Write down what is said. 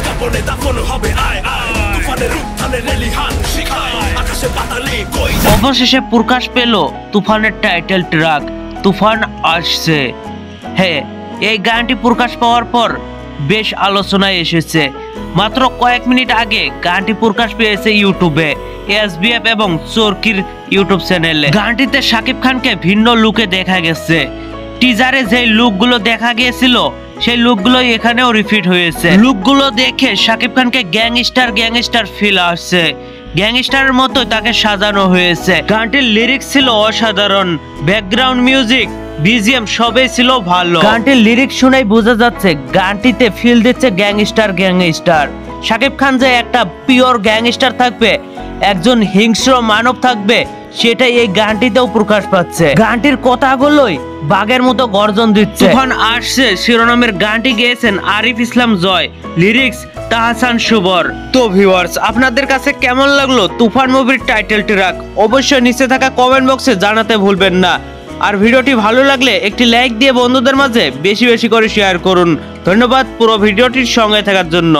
কাপড়ে দাফন হবে আয় আয় তুফানের রূপ ধানে রেলিহান শিখায় আকাশে পাতালে কই অবশেষে প্রকাশ পেল তুফানের টাইটেল ট্র্যাক তুফান আসছে। হ্যাঁ, এই গানটি প্রকাশ পাওয়ার পর বেশ আলোচনায় এসেছে। মাত্র কয়েক মিনিট আগে গানটি প্রকাশ পেয়েছে ইউটিউবে এসবিএফ এবং চরকির ইউটিউব চ্যানেলে। গানটিতে শাকিব খানকে ভিন্ন লুকে দেখা গেছে। টিজারে যে লুকগুলো দেখা গিয়েছিল সেই লুকগুলোই এখানেও রিপিট হয়েছে। লুকগুলো দেখে শাকিব খানকে গ্যাংস্টার ফিল আসছে। গ্যাংস্টারের মতো তাকে সাজানো হয়েছে। গানটির লিরিক্স ছিল অসাধারণ, ব্যাকগ্রাউন্ড মিউজিক বিজিএম সবই ছিল ভালো। গানটির লিরিক্স শুনেই বোঝা যাচ্ছে গানটিতে ফিল দিচ্ছে গ্যাংস্টার। শাকিব খান যে একটা পিওর গ্যাংস্টার থাকবে, একজন হিংস্র মানব থাকবে, সেটাই এই গানটিতেও প্রকাশ পাচ্ছে। গানটির কথাগুলোই বাঘের মতো গর্জন দিচ্ছে। তুফান আসছে শিরোনামের গানটি গেয়েছেন আরিফ ইসলাম জয়, লিরিক্স তাহসান শুভর। তো ভিউয়ার্স, আপনাদের কাছে কেমন লাগলো তুফান মুভির টাইটেল ট্র্যাক অবশ্যই নিচে থাকা কমেন্ট বক্সে জানাতে ভুলবেন না। আর ভিডিওটি ভালো লাগলে একটি লাইক দিয়ে বন্ধুদের মাঝে বেশি বেশি করে শেয়ার করুন। ধন্যবাদ পুরো ভিডিওটির সঙ্গে থাকার জন্য।